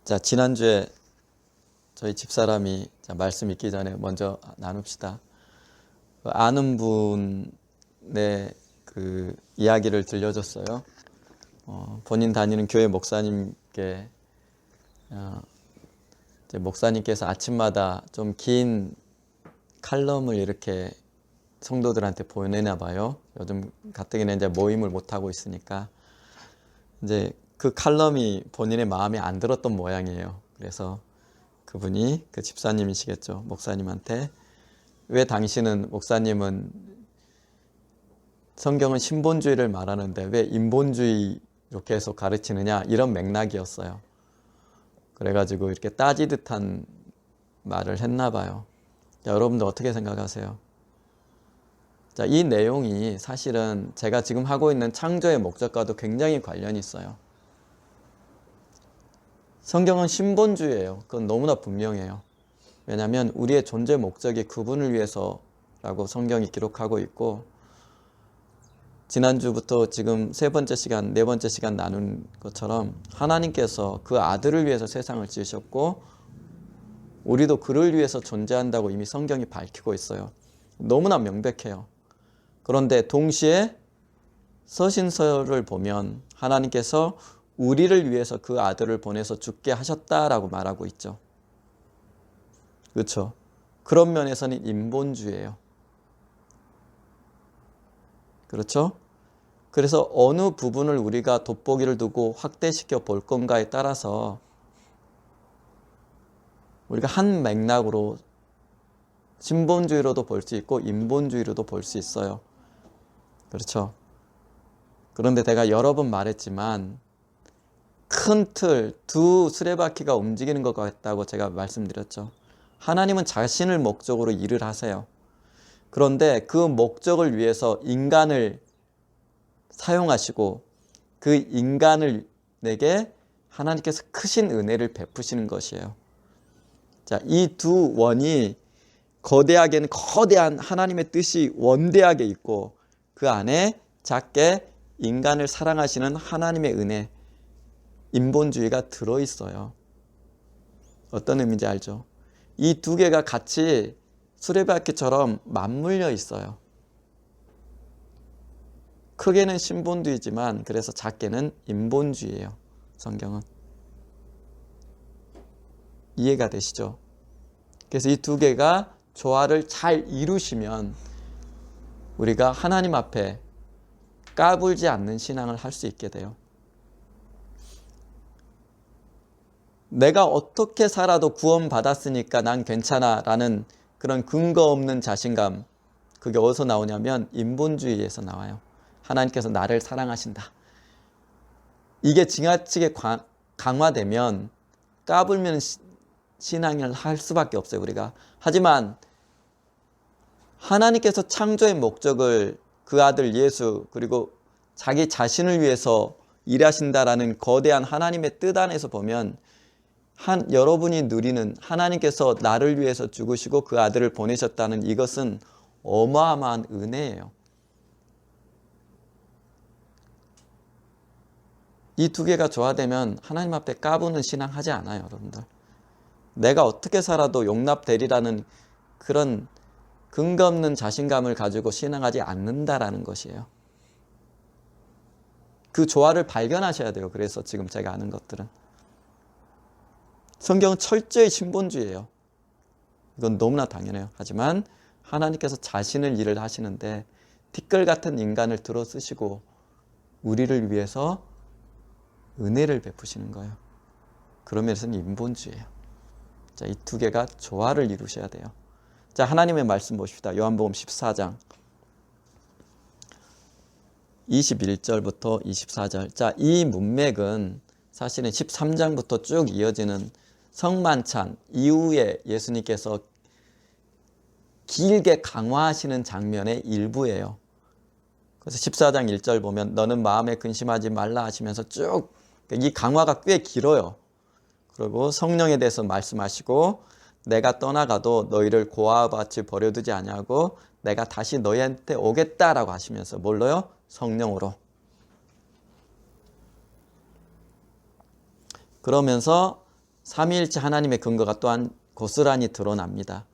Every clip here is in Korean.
자, 지난주에 저희 집사람이 말씀 읽기 전에 먼저 나눕시다. 아는 분의 그 이야기를 들려줬어요. 본인 다니는 교회 목사님께 이제 목사님께서 아침마다 좀 긴 칼럼을 이렇게 성도들한테 보내나 봐요. 요즘 가뜩이나 이제 모임을 못 하고 있으니까 이제 그 칼럼이 본인의 마음에 안 들었던 모양이에요. 그래서 그분이 그 집사님이시겠죠. 목사님한테 왜 당신은 목사님은 성경은 신본주의를 말하는데 왜 인본주의로 계속 가르치느냐 이런 맥락이었어요. 그래가지고 이렇게 따지듯한 말을 했나 봐요. 자, 여러분들 어떻게 생각하세요? 자, 이 내용이 사실은 제가 지금 하고 있는 창조의 목적과도 굉장히 관련이 있어요. 성경은 신본주의예요. 그건 너무나 분명해요. 왜냐하면 우리의 존재 목적이 그분을 위해서라고 성경이 기록하고 있고, 지난주부터 지금 네 번째 시간 나눈 것처럼 하나님께서 그 아들을 위해서 세상을 지으셨고 우리도 그를 위해서 존재한다고 이미 성경이 밝히고 있어요. 너무나 명백해요. 그런데 동시에 서신서를 보면 하나님께서 우리를 위해서 그 아들을 보내서 죽게 하셨다라고 말하고 있죠. 그렇죠? 그런 면에서는 인본주의예요. 그렇죠? 그래서 어느 부분을 우리가 돋보기를 두고 확대시켜 볼 건가에 따라서 우리가 한 맥락으로 신본주의로도 볼 수 있고 인본주의로도 볼 수 있어요. 그렇죠? 그런데 내가 여러 번 말했지만 큰 틀, 두 수레바퀴가 움직이는 것 같다고 제가 말씀드렸죠. 하나님은 자신을 목적으로 일을 하세요. 그런데 그 목적을 위해서 인간을 사용하시고 그 인간을 내게 하나님께서 크신 은혜를 베푸시는 것이에요. 자, 이 두 원이 거대하게는 거대한 하나님의 뜻이 원대하게 있고 그 안에 작게 인간을 사랑하시는 하나님의 은혜, 인본주의가 들어있어요. 어떤 의미인지 알죠? 이 두 개가 같이 수레바퀴처럼 맞물려 있어요. 크게는 신본주의지만 그래서 작게는 인본주의예요. 성경은. 이해가 되시죠? 그래서 이 두 개가 조화를 잘 이루시면 우리가 하나님 앞에 까불지 않는 신앙을 할 수 있게 돼요. 내가 어떻게 살아도 구원받았으니까 난 괜찮아 라는 그런 근거 없는 자신감, 그게 어디서 나오냐면 인본주의에서 나와요. 하나님께서 나를 사랑하신다. 이게 지나치게 강화되면 까불면 신앙을 할 수밖에 없어요, 우리가. 하지만 하나님께서 창조의 목적을 그 아들 예수 그리고 자기 자신을 위해서 일하신다라는 거대한 하나님의 뜻 안에서 보면 여러분이 누리는 하나님께서 나를 위해서 죽으시고 그 아들을 보내셨다는 이것은 어마어마한 은혜예요. 이 두 개가 조화되면 하나님 앞에 까부는 신앙 하지 않아요, 여러분들. 내가 어떻게 살아도 용납되리라는 그런 근거 없는 자신감을 가지고 신앙하지 않는다라는 것이에요. 그 조화를 발견하셔야 돼요. 그래서 지금 제가 아는 것들은. 성경은 철저히 신본주의예요. 이건 너무나 당연해요. 하지만 하나님께서 자신을 일을 하시는데 티끌 같은 인간을 들어 쓰시고 우리를 위해서 은혜를 베푸시는 거예요. 그런 면에서는 인본주의예요. 자, 이 두 개가 조화를 이루셔야 돼요. 자, 하나님의 말씀 보십시다. 요한복음 14장 21절부터 24절. 자, 이 문맥은 사실은 13장부터 쭉 이어지는 성만찬 이후에 예수님께서 길게 강화하시는 장면의 일부예요. 그래서 14장 1절 보면 너는 마음에 근심하지 말라 하시면서 쭉 이 강화가 꽤 길어요. 그리고 성령에 대해서 말씀하시고 내가 떠나가도 너희를 고아와 같이 버려두지 아니하고 내가 다시 너희한테 오겠다라고 하시면서 뭘로요? 성령으로. 그러면서 삼위일체 하나님의 근거가 또한 고스란히 드러납니다.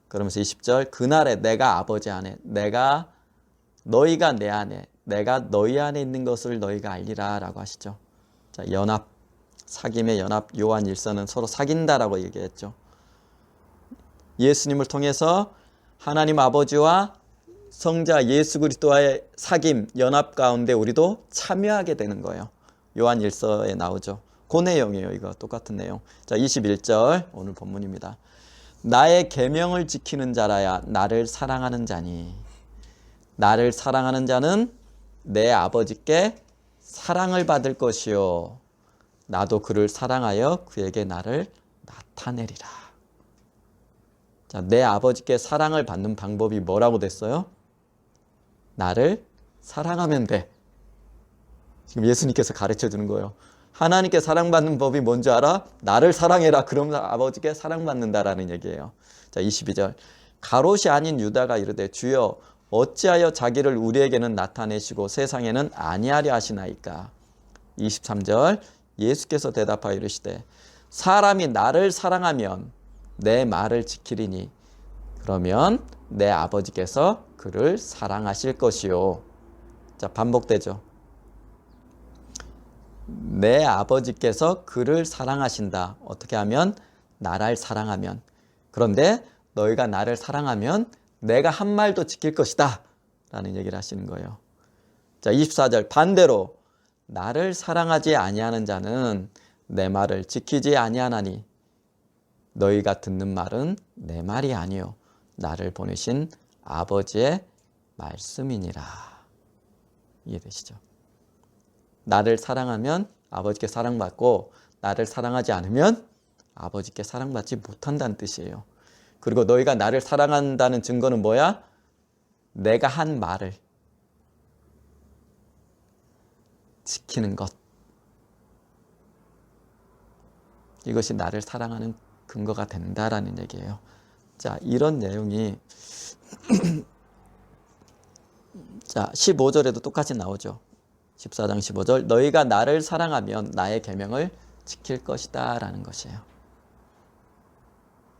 그러면서 20절 그날에 내가 아버지 안에 너희가 내 안에 내가 너희 안에 있는 것을 너희가 알리라 라고 하시죠. 자, 연합, 사귐의 연합. 요한 1서는 서로 사귄다라고 얘기했죠. 예수님을 통해서 하나님 아버지와 성자 예수 그리스도와의 사귐, 연합 가운데 우리도 참여하게 되는 거예요. 요한 1서에 나오죠. 그 내용이에요. 이거 똑같은 내용. 자, 21절 오늘 본문입니다. 나의 계명을 지키는 자라야 나를 사랑하는 자니 나를 사랑하는 자는 내 아버지께 사랑을 받을 것이요 나도 그를 사랑하여 그에게 나를 나타내리라. 자, 내 아버지께 사랑을 받는 방법이 뭐라고 됐어요? 나를 사랑하면 돼. 지금 예수님께서 가르쳐 주는 거예요. 하나님께 사랑받는 법이 뭔지 알아? 나를 사랑해라. 그러면 아버지께 사랑받는다라는 얘기예요. 자, 22절. 가롯이 아닌 유다가 이르되 주여 어찌하여 자기를 우리에게는 나타내시고 세상에는 아니하려 하시나이까. 23절. 예수께서 대답하여 이르시되 사람이 나를 사랑하면 내 말을 지키리니 그러면 내 아버지께서 그를 사랑하실 것이요. 자, 반복되죠. 내 아버지께서 그를 사랑하신다. 어떻게 하면? 나를 사랑하면. 그런데 너희가 나를 사랑하면 내가 한 말도 지킬 것이다 라는 얘기를 하시는 거예요. 자, 24절 반대로 나를 사랑하지 아니하는 자는 내 말을 지키지 아니하나니 너희가 듣는 말은 내 말이 아니요 나를 보내신 아버지의 말씀이니라. 이해되시죠? 나를 사랑하면 아버지께 사랑받고 나를 사랑하지 않으면 아버지께 사랑받지 못한다는 뜻이에요. 그리고 너희가 나를 사랑한다는 증거는 뭐야? 내가 한 말을 지키는 것. 이것이 나를 사랑하는 근거가 된다라는 얘기예요. 자, 이런 내용이 자, 15절에도 똑같이 나오죠. 14장 15절 너희가 나를 사랑하면 나의 계명을 지킬 것이다 라는 것이에요.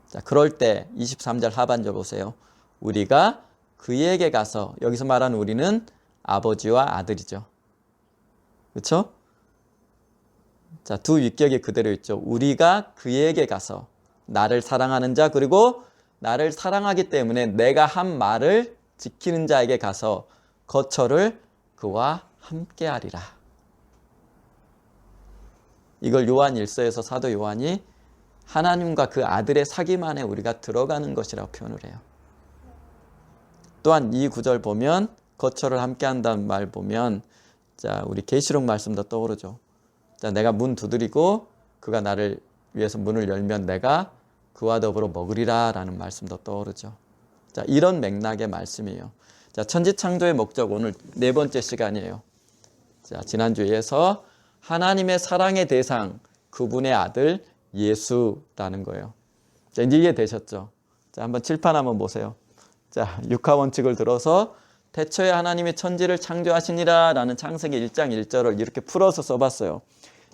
자, 그럴 때 23절 하반절 보세요. 우리가 그에게 가서 여기서 말하는 우리는 아버지와 아들이죠. 그렇죠? 자, 두 위격이 그대로 있죠. 우리가 그에게 가서 나를 사랑하는 자 그리고 나를 사랑하기 때문에 내가 한 말을 지키는 자에게 가서 거처를 그와 함께하리라. 이걸 요한 1서에서 사도 요한이 하나님과 그 아들의 사귐 안에 우리가 들어가는 것이라고 표현을 해요. 또한 이 구절 보면 거처를 함께한다는 말 보면 자, 우리 계시록 말씀도 떠오르죠. 자, 내가 문 두드리고 그가 나를 위해서 문을 열면 내가 그와 더불어 먹으리라 라는 말씀도 떠오르죠. 자, 이런 맥락의 말씀이에요. 자, 천지창조의 목적 오늘 네 번째 시간이에요. 자, 지난주에서 하나님의 사랑의 대상 그분의 아들 예수라는 거예요. 자, 이제 이해되셨죠? 자, 한번 칠판 한번 보세요. 자, 육하 원칙을 들어서 태초에 하나님이 천지를 창조하시니라 라는 창세기 1장 1절을 이렇게 풀어서 써봤어요.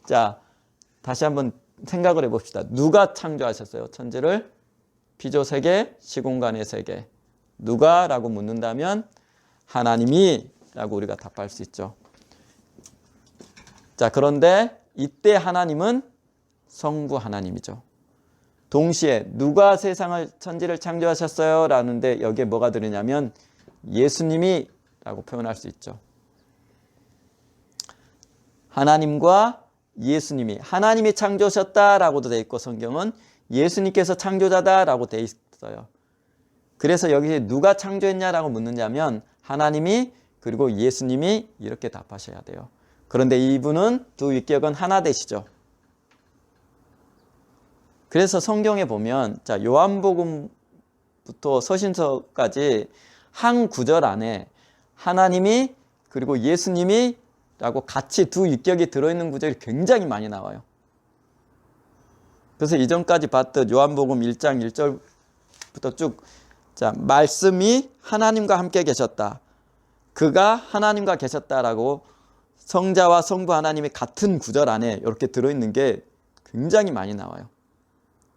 자, 다시 한번 생각을 해봅시다. 누가 창조하셨어요? 천지를? 피조 세계, 시공간의 세계. 누가? 라고 묻는다면 하나님이 라고 우리가 답할 수 있죠. 자, 그런데 이때 하나님은 성부 하나님이죠. 동시에 누가 세상을 천지를 창조하셨어요? 라는데 여기에 뭐가 들으냐면 예수님이 라고 표현할 수 있죠. 하나님과 예수님이 하나님이 창조하셨다라고도 돼 있고 성경은 예수님께서 창조자다라고 돼 있어요. 그래서 여기서 누가 창조했냐라고 묻느냐면 하나님이 그리고 예수님이 이렇게 답하셔야 돼요. 그런데 이분은 두 위격은 하나 되시죠. 그래서 성경에 보면 자, 요한복음부터 서신서까지 한 구절 안에 하나님이 그리고 예수님이 라고 같이 두 위격이 들어있는 구절이 굉장히 많이 나와요. 그래서 이전까지 봤던 요한복음 1장 1절부터 쭉 자, 말씀이 하나님과 함께 계셨다. 그가 하나님과 계셨다라고 성자와 성부 하나님이 같은 구절 안에 이렇게 들어있는 게 굉장히 많이 나와요.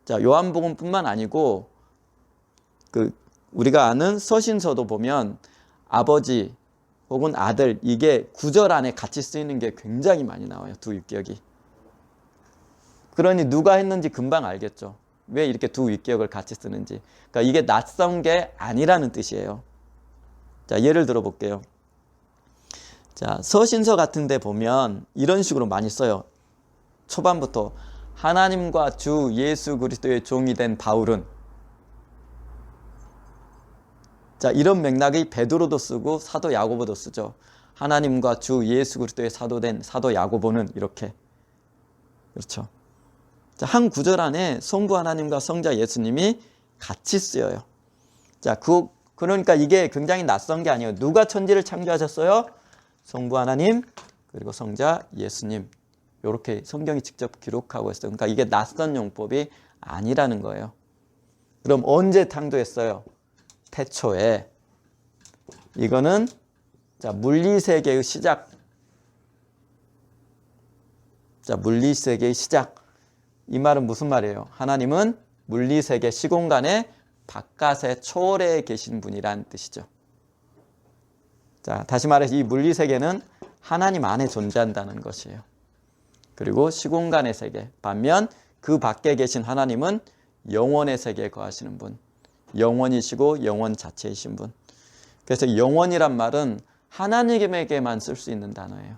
자, 요한복음뿐만 아니고 우리가 아는 서신서도 보면 아버지 혹은 아들, 이게 구절 안에 같이 쓰이는 게 굉장히 많이 나와요. 두 윗기역이. 그러니 누가 했는지 금방 알겠죠. 왜 이렇게 두 윗기역을 같이 쓰는지. 그러니까 이게 낯선 게 아니라는 뜻이에요. 자, 예를 들어 볼게요. 자, 서신서 같은 데 보면 이런 식으로 많이 써요. 초반부터 하나님과 주 예수 그리스도의 종이 된 바울은, 자, 이런 맥락이 베드로도 쓰고 사도 야고보도 쓰죠. 하나님과 주 예수 그리스도의 사도된 사도 야고보는 이렇게. 그렇죠. 자, 한 구절 안에 성부 하나님과 성자 예수님이 같이 쓰여요. 자, 그러니까 이게 굉장히 낯선 게 아니에요. 누가 천지를 창조하셨어요? 성부 하나님 그리고 성자 예수님. 이렇게 성경이 직접 기록하고 있어요. 그러니까 이게 낯선 용법이 아니라는 거예요. 그럼 언제 창조했어요? 태초에. 이거는 자, 물리세계의 시작. 자, 물리세계의 시작. 이 말은 무슨 말이에요? 하나님은 물리세계 시공간의 바깥에 초월해 계신 분이란 뜻이죠. 자, 다시 말해서 이 물리세계는 하나님 안에 존재한다는 것이에요. 그리고 시공간의 세계, 반면 그 밖에 계신 하나님은 영원의 세계에 거하시는 분, 영원이시고 영원 자체이신 분. 그래서 영원이란 말은 하나님에게만 쓸 수 있는 단어예요.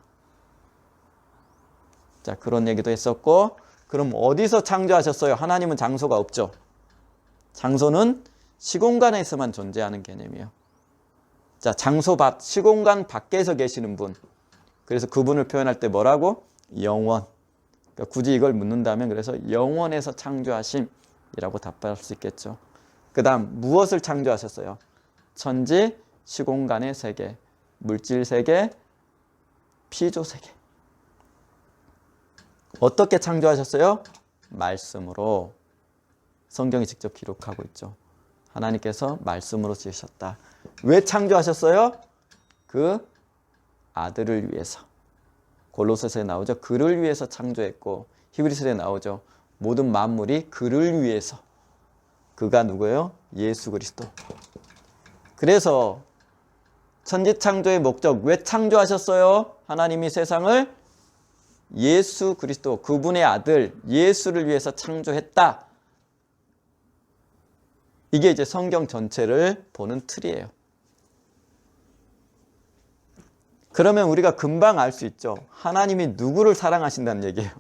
자, 그런 얘기도 했었고, 그럼 어디서 창조하셨어요? 하나님은 장소가 없죠. 장소는 시공간에서만 존재하는 개념이에요. 자, 장소 밖, 시공간 밖에서 계시는 분. 그래서 그분을 표현할 때 뭐라고? 영원. 그러니까 굳이 이걸 묻는다면 그래서 영원에서 창조하심이라고 답할 수 있겠죠. 그 다음 무엇을 창조하셨어요? 천지, 시공간의 세계, 물질 세계, 피조 세계. 어떻게 창조하셨어요? 말씀으로. 성경이 직접 기록하고 있죠. 하나님께서 말씀으로 지으셨다. 왜 창조하셨어요? 그 아들을 위해서. 골로새서에 나오죠. 그를 위해서 창조했고, 히브리서에 나오죠. 모든 만물이 그를 위해서. 그가 누구예요? 예수 그리스도. 그래서 천지 창조의 목적, 왜 창조하셨어요? 하나님이 세상을 예수 그리스도, 그분의 아들 예수를 위해서 창조했다. 이게 이제 성경 전체를 보는 틀이에요. 그러면 우리가 금방 알 수 있죠. 하나님이 누구를 사랑하신다는 얘기예요.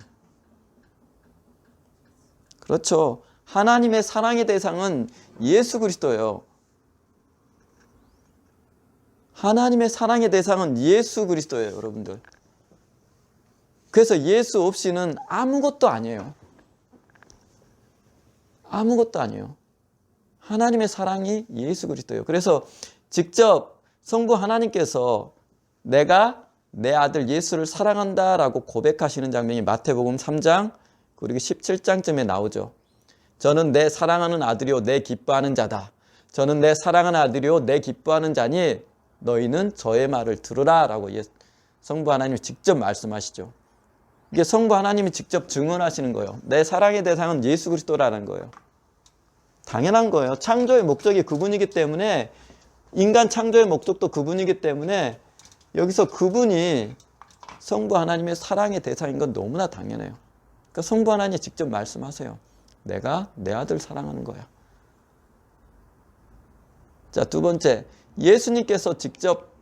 그렇죠. 하나님의 사랑의 대상은 예수 그리스도예요. 하나님의 사랑의 대상은 예수 그리스도예요, 여러분들. 그래서 예수 없이는 아무것도 아니에요. 아무것도 아니에요. 하나님의 사랑이 예수 그리스도예요. 그래서 직접 성부 하나님께서 내가 내 아들 예수를 사랑한다라고 고백하시는 장면이 마태복음 3장 그리고 17장쯤에 나오죠. 저는 내 사랑하는 아들이요 내 기뻐하는 자다. 저는 내 사랑하는 아들이요 내 기뻐하는 자니 너희는 저의 말을 들으라 라고 성부 하나님이 직접 말씀하시죠. 이게 성부 하나님이 직접 증언하시는 거예요. 내 사랑의 대상은 예수 그리스도라는 거예요. 당연한 거예요. 창조의 목적이 그분이기 때문에, 인간 창조의 목적도 그분이기 때문에 여기서 그분이 성부 하나님의 사랑의 대상인 건 너무나 당연해요. 그러니까 성부 하나님이 직접 말씀하세요. 내가 내 아들 사랑하는 거야. 자, 두 번째, 예수님께서 직접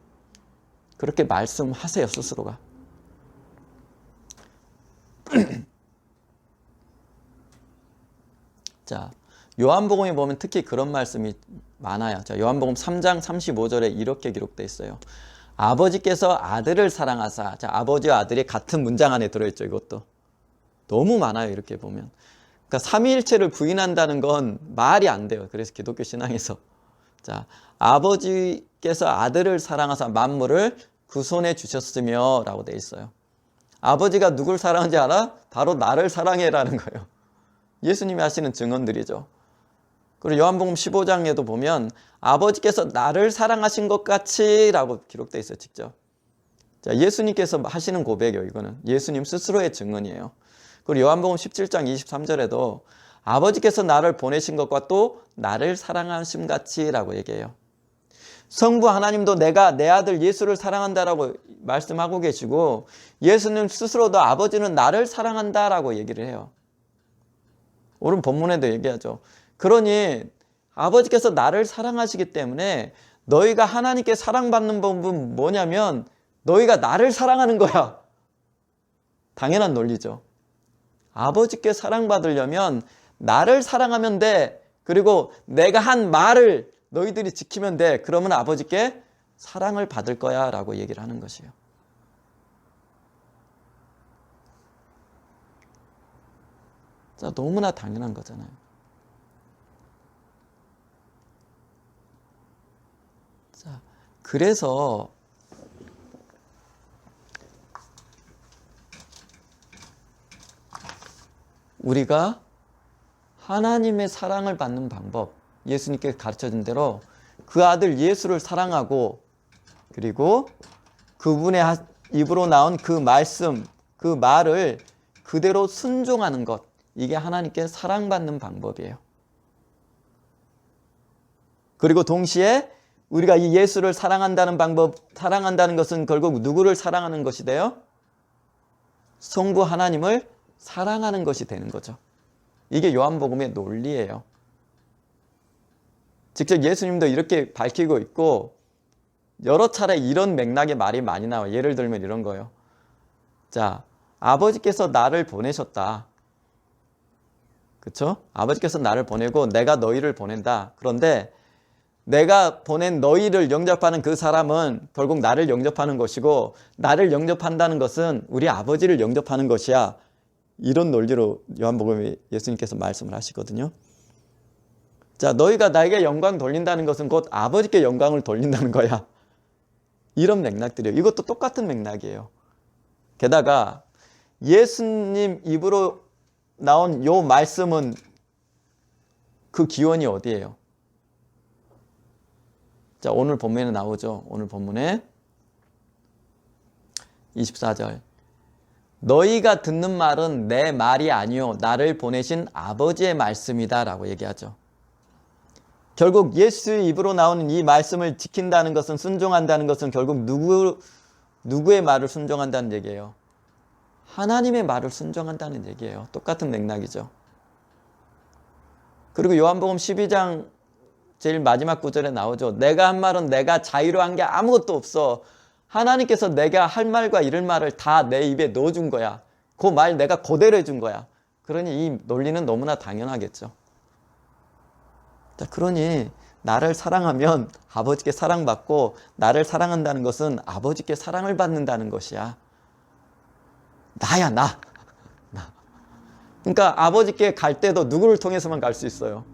그렇게 말씀하세요, 스스로가. 자, 요한복음에 보면 특히 그런 말씀이 많아요. 자, 요한복음 3장 35절에 이렇게 기록되어 있어요. 아버지께서 아들을 사랑하사. 자, 아버지와 아들이 같은 문장 안에 들어있죠. 이것도 너무 많아요. 이렇게 보면. 그러니까 삼위일체를 부인한다는 건 말이 안 돼요. 그래서 기독교 신앙에서 자, 아버지께서 아들을 사랑하사 만물을 그 손에 주셨으며 라고 되어 있어요. 아버지가 누굴 사랑하는지 알아? 바로 나를 사랑해라는 거예요. 예수님이 하시는 증언들이죠. 그리고 요한복음 15장에도 보면 아버지께서 나를 사랑하신 것 같이 라고 기록되어 있어요. 직접. 자, 예수님께서 하시는 고백이에요. 이거는 예수님 스스로의 증언이에요. 그리고 요한복음 17장 23절에도 아버지께서 나를 보내신 것과 또 나를 사랑하심 같이라고 얘기해요. 성부 하나님도 내가 내 아들 예수를 사랑한다라고 말씀하고 계시고, 예수님 스스로도 아버지는 나를 사랑한다라고 얘기를 해요. 오늘 본문에도 얘기하죠. 그러니 아버지께서 나를 사랑하시기 때문에 너희가 하나님께 사랑받는 법은 뭐냐면 너희가 나를 사랑하는 거야. 당연한 논리죠. 아버지께 사랑받으려면 나를 사랑하면 돼. 그리고 내가 한 말을 너희들이 지키면 돼. 그러면 아버지께 사랑을 받을 거야 라고 얘기를 하는 것이에요. 자, 너무나 당연한 거잖아요. 자, 그래서 우리가 하나님의 사랑을 받는 방법, 예수님께 가르쳐준 대로 그 아들 예수를 사랑하고, 그리고 그분의 입으로 나온 그 말씀, 그 말을 그대로 순종하는 것, 이게 하나님께 사랑받는 방법이에요. 그리고 동시에 우리가 이 예수를 사랑한다는 방법, 사랑한다는 것은 결국 누구를 사랑하는 것이 돼요? 성부 하나님을 사랑하는 것이 되는 거죠. 이게 요한복음의 논리예요. 직접 예수님도 이렇게 밝히고 있고, 여러 차례 이런 맥락의 말이 많이 나와요. 예를 들면 이런 거예요. 자, 아버지께서 나를 보내셨다. 그렇죠? 아버지께서 나를 보내고 내가 너희를 보낸다. 그런데 내가 보낸 너희를 영접하는 그 사람은 결국 나를 영접하는 것이고, 나를 영접한다는 것은 우리 아버지를 영접하는 것이야. 이런 논리로 요한복음에 예수님께서 말씀을 하시거든요. 자, 너희가 나에게 영광 돌린다는 것은 곧 아버지께 영광을 돌린다는 거야. 이런 맥락들이에요. 이것도 똑같은 맥락이에요. 게다가 예수님 입으로 나온 요 말씀은 그 기원이 어디예요? 자, 오늘 본문에 나오죠. 오늘 본문에 24절. 너희가 듣는 말은 내 말이 아니요 나를 보내신 아버지의 말씀이다 라고 얘기하죠. 결국 예수의 입으로 나오는 이 말씀을 지킨다는 것은, 순종한다는 것은 결국 누구의 말을 순종한다는 얘기예요? 하나님의 말을 순종한다는 얘기예요. 똑같은 맥락이죠. 그리고 요한복음 12장 제일 마지막 구절에 나오죠. 내가 한 말은 내가 자유로 한 게 아무것도 없어. 하나님께서 내가 할 말과 이를 말을 다 내 입에 넣어준 거야. 그 말 내가 그대로 해준 거야. 그러니 이 논리는 너무나 당연하겠죠. 자, 그러니 나를 사랑하면 아버지께 사랑받고, 나를 사랑한다는 것은 아버지께 사랑을 받는다는 것이야. 나야, 나. 그러니까 아버지께 갈 때도 누구를 통해서만 갈 수 있어요?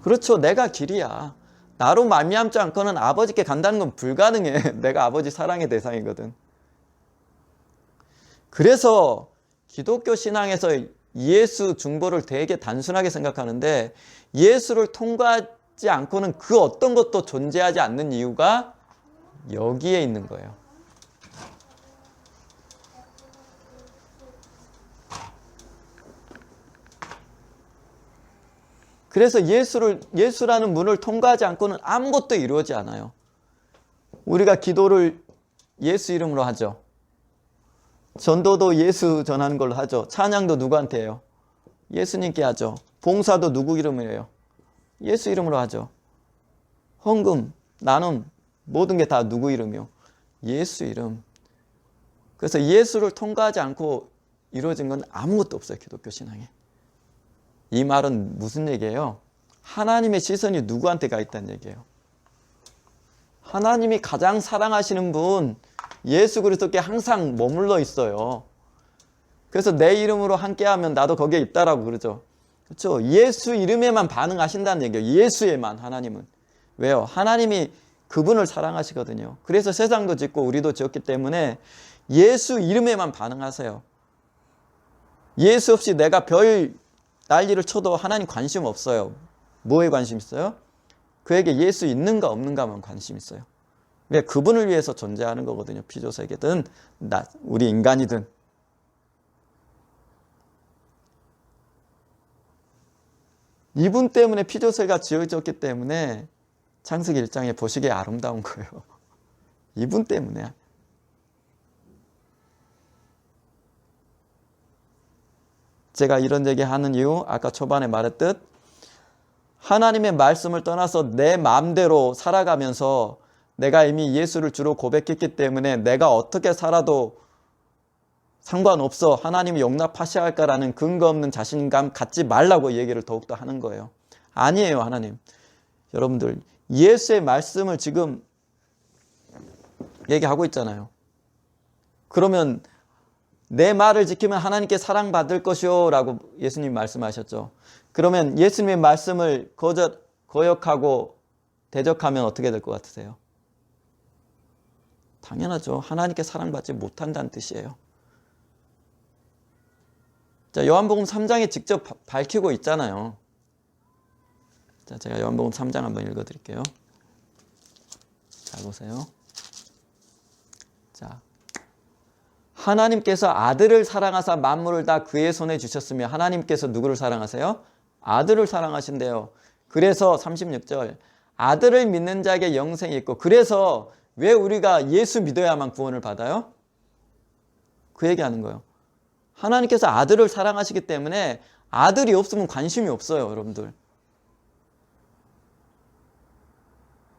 그렇죠. 내가 길이야. 나로 말미암지 않고는 아버지께 간다는 건 불가능해. 내가 아버지 사랑의 대상이거든. 그래서 기독교 신앙에서 예수 중보를 되게 단순하게 생각하는데, 예수를 통과하지 않고는 그 어떤 것도 존재하지 않는 이유가 여기에 있는 거예요. 그래서 예수라는 문을 통과하지 않고는 아무것도 이루어지지 않아요. 우리가 기도를 예수 이름으로 하죠. 전도도 예수 전하는 걸로 하죠. 찬양도 누구한테 해요? 예수님께 하죠. 봉사도 누구 이름이에요? 예수 이름으로 하죠. 헌금, 나눔, 모든 게 다 누구 이름이요? 예수 이름. 그래서 예수를 통과하지 않고 이루어진 건 아무것도 없어요. 기독교 신앙에. 이 말은 무슨 얘기예요? 하나님의 시선이 누구한테 가 있다는 얘기예요. 하나님이 가장 사랑하시는 분, 예수 그리스도께 항상 머물러 있어요. 그래서 내 이름으로 함께하면 나도 거기에 있다라고 그러죠. 그렇죠? 예수 이름에만 반응하신다는 얘기예요. 예수에만, 하나님은. 왜요? 하나님이 그분을 사랑하시거든요. 그래서 세상도 짓고 우리도 지었기 때문에 예수 이름에만 반응하세요. 예수 없이 내가 별 난리를 쳐도 하나님 관심 없어요. 뭐에 관심 있어요? 그에게 예수 있는가 없는가만 관심 있어요. 왜? 그분을 위해서 존재하는 거거든요. 피조세계든 우리 인간이든. 이분 때문에 피조세가 지어졌기 때문에 창세기 1장에 보시기에 아름다운 거예요. 이분 때문에. 제가 이런 얘기 하는 이유, 아까 초반에 말했듯 하나님의 말씀을 떠나서 내 마음대로 살아가면서 내가 이미 예수를 주로 고백했기 때문에 내가 어떻게 살아도 상관없어, 하나님이 용납하셔야 할까라는 근거 없는 자신감 갖지 말라고 얘기를 더욱더 하는 거예요. 아니에요. 하나님, 여러분들 예수의 말씀을 지금 얘기하고 있잖아요. 그러면 내 말을 지키면 하나님께 사랑받을 것이요 라고 예수님 말씀하셨죠. 그러면 예수님의 말씀을 거역하고 대적하면 어떻게 될 것 같으세요? 당연하죠. 하나님께 사랑받지 못한다는 뜻이에요. 자, 요한복음 3장에 직접 밝히고 있잖아요. 자, 제가 요한복음 3장 한번 읽어드릴게요. 잘 보세요. 자, 하나님께서 아들을 사랑하사 만물을 다 그의 손에 주셨으며, 하나님께서 누구를 사랑하세요? 아들을 사랑하신대요. 그래서 36절, 아들을 믿는 자에게 영생이 있고, 그래서 왜 우리가 예수 믿어야만 구원을 받아요? 그 얘기하는 거예요. 하나님께서 아들을 사랑하시기 때문에 아들이 없으면 관심이 없어요, 여러분들.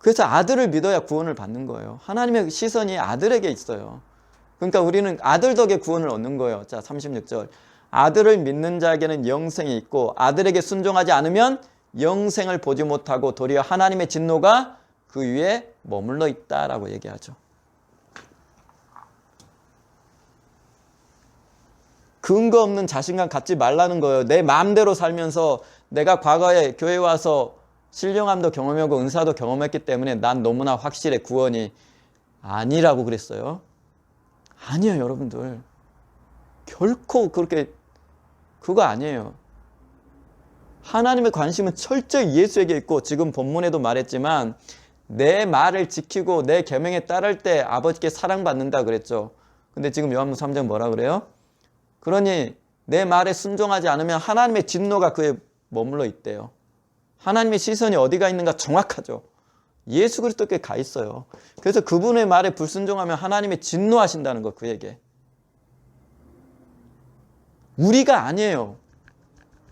그래서 아들을 믿어야 구원을 받는 거예요. 하나님의 시선이 아들에게 있어요. 그러니까 우리는 아들 덕에 구원을 얻는 거예요. 자, 36절. 아들을 믿는 자에게는 영생이 있고 아들에게 순종하지 않으면 영생을 보지 못하고 도리어 하나님의 진노가 그 위에 머물러 있다라고 얘기하죠. 근거 없는 자신감 갖지 말라는 거예요. 내 마음대로 살면서 내가 과거에 교회 와서 신령함도 경험하고 은사도 경험했기 때문에 난 너무나 확실해, 구원이. 아니라고 그랬어요. 아니에요, 여러분들. 결코 그렇게, 그거 아니에요. 하나님의 관심은 철저히 예수에게 있고, 지금 본문에도 말했지만 내 말을 지키고 내 계명에 따를 때 아버지께 사랑받는다 그랬죠. 근데 지금 요한복음 3장 뭐라 그래요? 그러니 내 말에 순종하지 않으면 하나님의 진노가 그에 머물러 있대요. 하나님의 시선이 어디가 있는가 정확하죠. 예수 그리스도께 가 있어요. 그래서 그분의 말에 불순종하면 하나님의 진노하신다는 거, 그에게. 우리가 아니에요.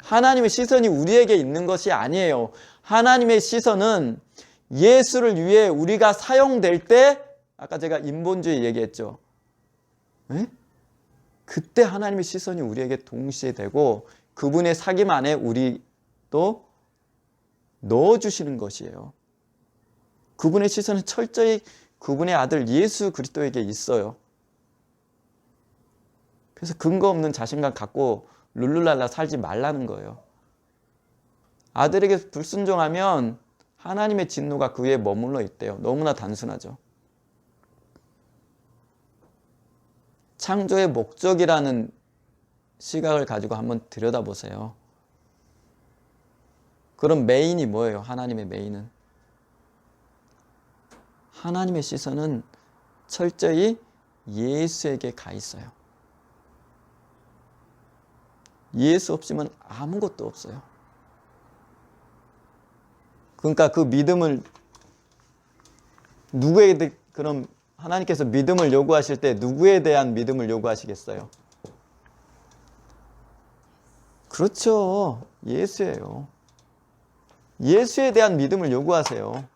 하나님의 시선이 우리에게 있는 것이 아니에요. 하나님의 시선은 예수를 위해 우리가 사용될 때, 아까 제가 인본주의 얘기했죠. 에? 그때 하나님의 시선이 우리에게 동시에 되고 그분의 사귐 안에 우리도 넣어주시는 것이에요. 그분의 시선은 철저히 그분의 아들 예수 그리스도에게 있어요. 그래서 근거 없는 자신감 갖고 룰루랄라 살지 말라는 거예요. 아들에게 불순종하면 하나님의 진노가 그 위에 머물러 있대요. 너무나 단순하죠. 창조의 목적이라는 시각을 가지고 한번 들여다보세요. 그럼 메인이 뭐예요? 하나님의 메인은. 하나님의 시선은 철저히 예수에게 가 있어요. 예수 없이면 아무것도 없어요. 그러니까 그 믿음을 누구에게, 그럼 하나님께서 믿음을 요구하실 때 누구에 대한 믿음을 요구하시겠어요? 그렇죠. 예수예요. 예수에 대한 믿음을 요구하세요.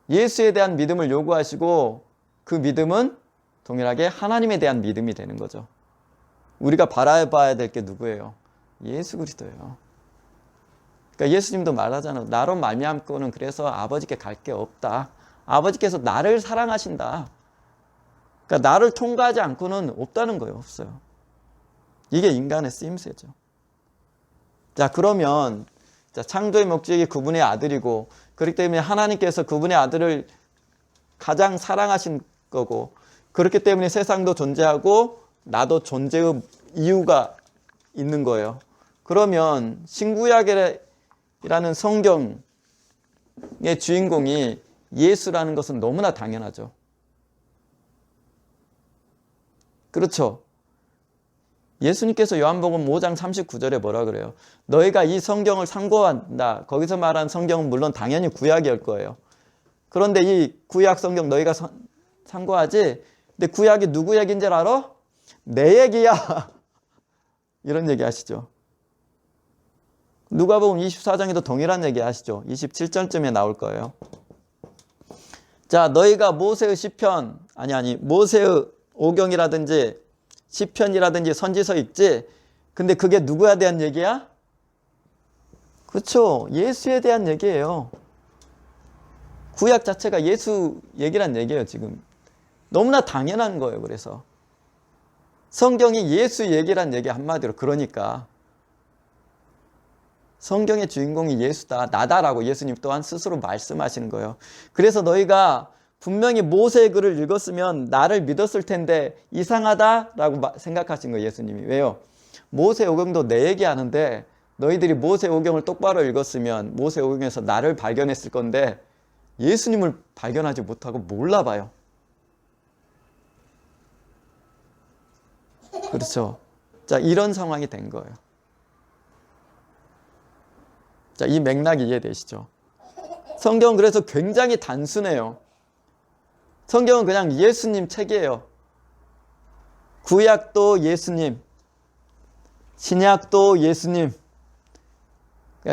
예수에 대한 믿음을 요구하시고 그 믿음은 동일하게 하나님에 대한 믿음이 되는 거죠. 우리가 바라봐야 될 게 누구예요? 예수 그리스도예요. 그러니까 예수님도 말하잖아요. 나로 말미암고는 그래서 아버지께 갈 게 없다. 아버지께서 나를 사랑하신다. 그러니까 나를 통과하지 않고는 없다는 거예요. 없어요. 이게 인간의 쓰임새죠. 자, 그러면 창조의 목적이 그분의 아들이고, 그렇기 때문에 하나님께서 그분의 아들을 가장 사랑하신 거고, 그렇기 때문에 세상도 존재하고 나도 존재의 이유가 있는 거예요. 그러면 신구약이라는 성경의 주인공이 예수라는 것은 너무나 당연하죠. 예수님께서 요한복음 5장 39절에 뭐라 그래요? 너희가 이 성경을 상고한다. 거기서 말하는 성경은 물론 당연히 구약일 거예요. 그런데 이 구약 성경 너희가 상고하지? 근데 구약이 누구 얘기인 줄 알아? 내 얘기야. 이런 얘기 하시죠. 누가복음 24장에도 동일한 얘기 하시죠. 27절쯤에 나올 거예요. 자, 너희가 모세의 시편, 모세의 오경이라든지 시편이라든지 선지서 읽지? 근데 그게 누구에 대한 얘기야? 그렇죠. 예수에 대한 얘기예요. 구약 자체가 예수 얘기란 얘기예요, 지금. 너무나 당연한 거예요, 그래서. 성경이 예수 얘기란 얘기 한마디로. 그러니까 성경의 주인공이 예수다, 나다라고 예수님 또한 스스로 말씀하시는 거예요. 그래서 너희가 분명히 모세의 글을 읽었으면 나를 믿었을 텐데 이상하다라고 생각하신 거예요, 예수님이. 왜요? 모세 오경도 내 얘기하는데 너희들이 모세 오경을 똑바로 읽었으면 모세 오경에서 나를 발견했을 건데 예수님을 발견하지 못하고 몰라봐요. 그렇죠. 자, 이런 상황이 된 거예요. 자, 이 맥락이 이해되시죠? 성경은 그래서 굉장히 단순해요. 성경은 그냥 예수님 책이에요. 구약도 예수님, 신약도 예수님.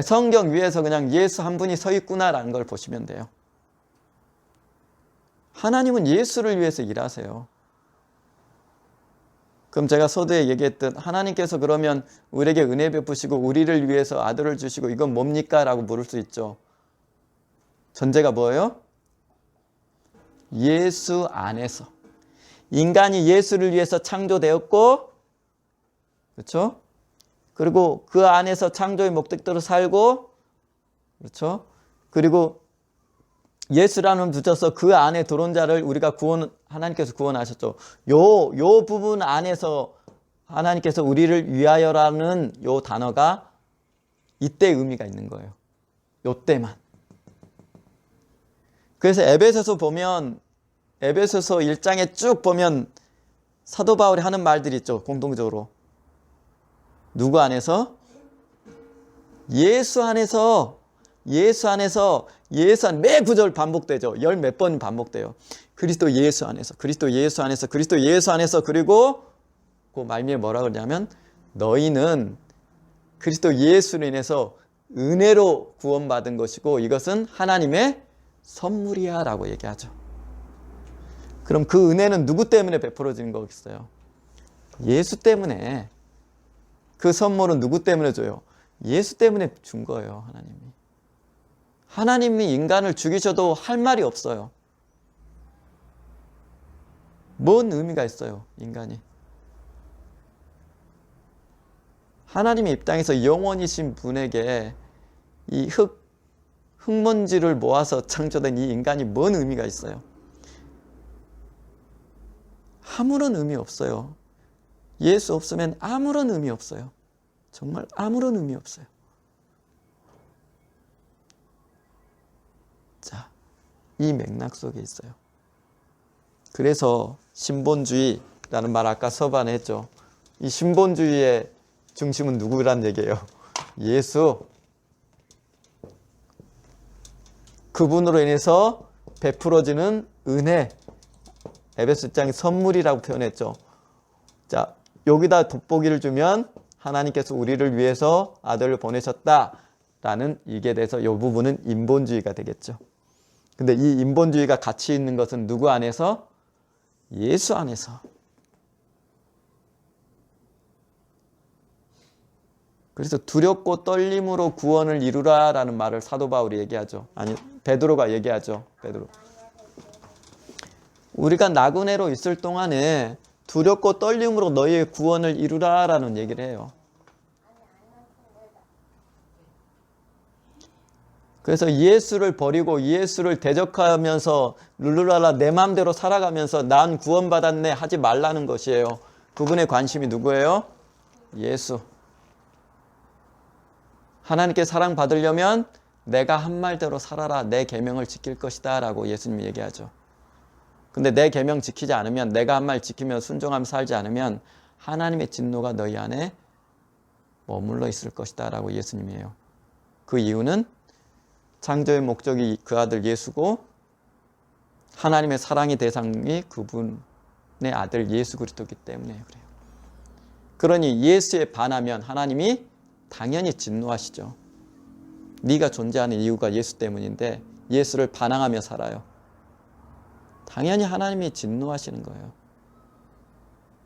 성경 위에서 그냥 예수 한 분이 서 있구나라는 걸 보시면 돼요. 하나님은 예수를 위해서 일하세요. 그럼 제가 서두에 얘기했던 하나님께서 그러면 우리에게 은혜 베푸시고 우리를 위해서 아들을 주시고 이건 뭡니까? 라고 물을 수 있죠. 전제가 뭐예요? 예수 안에서. 인간이 예수를 위해서 창조되었고, 그렇죠? 그리고 그 안에서 창조의 목적대로 살고, 그렇죠? 그리고 예수라는 붙여서 그 안에 들어온 자를 우리가 하나님께서 구원하셨죠. 요 부분 안에서 하나님께서 우리를 위하여라는 요 단어가 이때 의미가 있는 거예요. 요 때만. 그래서 에베소서 1장에 쭉 보면 사도 바울이 하는 말들이 있죠. 공통적으로. 누구 안에서? 예수 안에서 매 구절 반복되죠. 열 몇 번 반복돼요. 그리스도 예수 안에서, 그리스도 예수 안에서, 그리스도 예수 안에서. 그리고 그 말미에 뭐라 그러냐면 너희는 그리스도 예수로 인해서 은혜로 구원받은 것이고 이것은 하나님의 선물이야 라고 얘기하죠. 그럼 그 은혜는 누구 때문에 베풀어지는 거겠어요? 예수 때문에. 그 선물은 누구 때문에 줘요? 예수 때문에 준 거예요, 하나님이. 하나님이 인간을 죽이셔도 할 말이 없어요. 뭔 의미가 있어요, 인간이? 하나님의 입장에서 영원이신 분에게 이 흙먼지를 모아서 창조된 이 인간이 뭔 의미가 있어요? 아무런 의미 없어요. 예수 없으면 아무런 의미 없어요. 정말 아무런 의미 없어요. 자, 이 맥락 속에 있어요. 그래서 신본주의라는 말 아까 서반에 했죠. 이 신본주의의 중심은 누구란 얘기예요? 예수. 그분으로 인해서 베풀어지는 은혜. 에베소 1장이 선물이라고 표현했죠. 자, 여기다 돋보기를 주면 하나님께서 우리를 위해서 아들을 보내셨다라는 이게 돼서 이 부분은 인본주의가 되겠죠. 근데 이 인본주의가 가치 있는 것은 누구 안에서? 예수 안에서. 그래서 두렵고 떨림으로 구원을 이루라라는 말을 사도 바울이 얘기하죠. 아니, 베드로가 얘기하죠. 베드로. 우리가 나그네로 있을 동안에 두렵고 떨림으로 너희의 구원을 이루라라는 얘기를 해요. 그래서 예수를 버리고 예수를 대적하면서 룰루랄라 내 마음대로 살아가면서 난 구원받았네 하지 말라는 것이에요. 그분의 관심이 누구예요? 예수. 하나님께 사랑받으려면 내가 한 말대로 살아라. 내 계명을 지킬 것이다 라고 예수님이 얘기하죠. 근데 내 계명 지키지 않으면, 내가 한 말 지키며 순종하며 살지 않으면 하나님의 진노가 너희 안에 머물러 있을 것이다 라고 예수님이에요. 그 이유는 창조의 목적이 그 아들 예수고 하나님의 사랑의 대상이 그분의 아들 예수 그리스도이기 때문에 그래요. 그러니 예수에 반하면 하나님이 당연히 진노하시죠. 네가 존재하는 이유가 예수 때문인데 예수를 반항하며 살아요. 당연히 하나님이 진노하시는 거예요.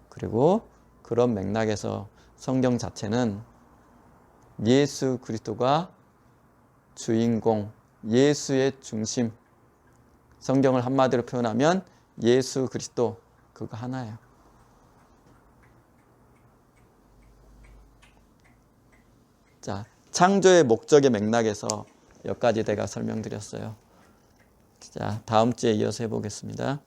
그리고 그런 맥락에서 성경 자체는 예수 그리스도가 주인공, 예수의 중심, 성경을 한마디로 표현하면 예수 그리스도 그거 하나예요. 자, 창조의 목적의 맥락에서 몇 가지 제가 설명드렸어요. 자, 다음 주에 이어서 해보겠습니다.